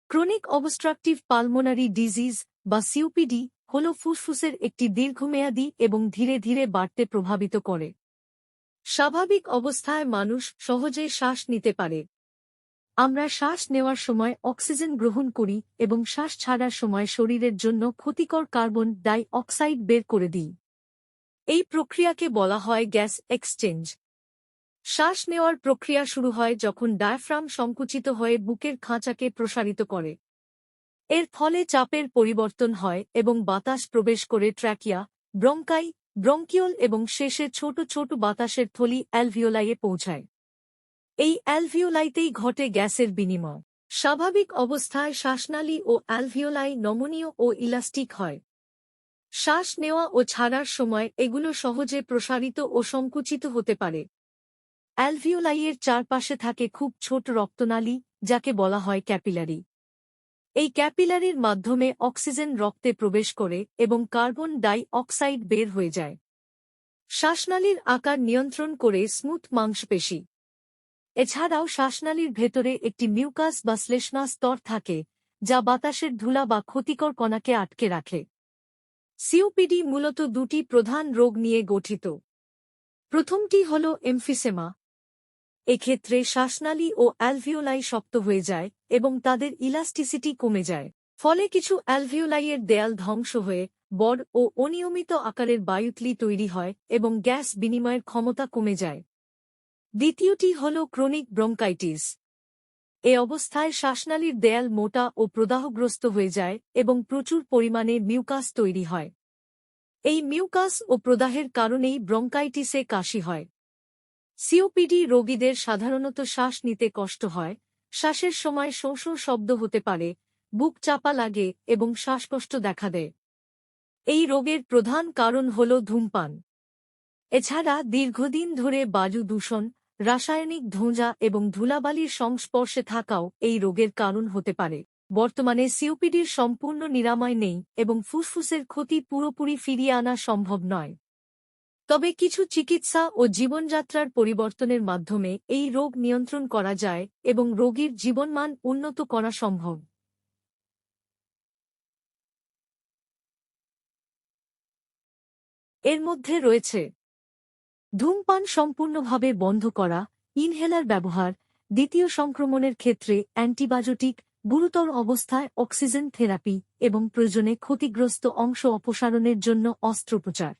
Chronic obstructive pulmonary disease বা COPD হল ফুসফুসের একটি দীর্ঘমেয়াদী এবং ধীরে ধীরে বাড়তে প্রভাবিত করে। স্বাভাবিক অবস্থায় মানুষ সহজে শ্বাস নিতে পারে। আমরা শ্বাস নেওয়ার সময় অক্সিজেন গ্রহণ করি এবং শ্বাস ছাড়ার সময় শরীরের জন্য ক্ষতিকর কার্বন ডাই অক্সাইড বের করে দিই। এই প্রক্রিয়াকে বলা হয় গ্যাস এক্সচেঞ্জ। শ্বাস নেওয়ার প্রক্রিয়া শুরু হয় যখন ডায়াফ্রাম সংকুচিত হয়ে বুকের খাঁচাকে প্রসারিত করে। এর ফলে চাপের পরিবর্তন হয় এবং বাতাস প্রবেশ করে ট্র্যাকিয়া, ব্রঙ্কাই, ব্রঙ্কিওল এবং শেষে ছোট ছোট বাতাসের থলি অ্যালভিওলাইয়ে পৌঁছায়। এই অ্যালভিওলাইতেই ঘটে গ্যাসের বিনিময়। স্বাভাবিক অবস্থায় শ্বাসনালী ও অ্যালভিওলাই নমনীয় ও ইলাস্টিক হয়। শ্বাস নেওয়া ও ছাড়ার সময় এগুলো সহজে প্রসারিত ও সংকুচিত হতে পারে। অ্যালভিওলাইয়ের চারপাশে থাকে খুব ছোট রক্তনালী, যাকে বলা হয় ক্যাপিলারি। এই ক্যাপিলারির মাধ্যমে অক্সিজেন রক্তে প্রবেশ করে এবং কার্বন ডাই অক্সাইড বের হয়ে যায়। শ্বাসনালীর আকার নিয়ন্ত্রণ করে স্মুথ মাংসপেশি। এছাড়াও শ্বাসনালীর ভেতরে একটি মিউকাস বা শ্লেষ্মা স্তর থাকে, যা বাতাসের ধুলা বা ক্ষতিকর কণাকে আটকে রাখে। সিওপিডি মূলত দুটি প্রধান রোগ নিয়ে গঠিত। প্রথমটি হল এমফিসেমা। এক্ষেত্রে শ্বাসনালী ও অ্যালভিওলাই শক্ত হয়ে যায় এবং তাদের ইলাস্টিসিটি কমে যায়। ফলে কিছু অ্যালভিওলাইয়ের দেয়াল ধ্বংস হয়ে বড় ও অনিয়মিত আকারের বায়ুথলি তৈরি হয় এবং গ্যাস বিনিময়ের ক্ষমতা কমে যায়। দ্বিতীয়টি হল ক্রনিক ব্রঙ্কাইটিস। এ অবস্থায় শ্বাসনালীর দেয়াল মোটা ও প্রদাহগ্রস্ত হয়ে যায় এবং প্রচুর পরিমাণে মিউকাস তৈরি হয়। এই মিউকাস ও প্রদাহের কারণেই ব্রঙ্কাইটিসে কাশি হয়। সিওপিডি রোগীদের সাধারণত শ্বাস নিতে কষ্ট হয়, শ্বাসের সময় শোঁ শোঁ শব্দ হতে পারে, বুক চাপা লাগে এবং শ্বাসকষ্ট দেখা দেয়। এই রোগের প্রধান কারণ হল ধূমপান। এছাড়া দীর্ঘদিন ধরে বায়ু দূষণ, রাসায়নিক ধোঁয়া এবং ধুলাবালির সংস্পর্শে থাকাও এই রোগের কারণ হতে পারে। বর্তমানে সিওপিডির সম্পূর্ণ নিরাময় নেই এবং ফুসফুসের ক্ষতি পুরোপুরি ফিরিয়ে আনা সম্ভব নয়। তবে কিছু চিকিৎসা ও জীবনযাত্রার পরিবর্তনের মাধ্যমে এই রোগ নিয়ন্ত্রণ করা যায় এবং রোগীর জীবনমান উন্নত করা সম্ভব। এর মধ্যে রয়েছে ধূমপান সম্পূর্ণভাবে বন্ধ করা, ইনহেলার ব্যবহার, দ্বিতীয় সংক্রমণের ক্ষেত্রে অ্যান্টিবায়োটিক, গুরুতর অবস্থায় অক্সিজেন থেরাপি এবং প্রয়োজনে ক্ষতিগ্রস্ত অংশ অপসারণের জন্য অস্ত্রোপচার।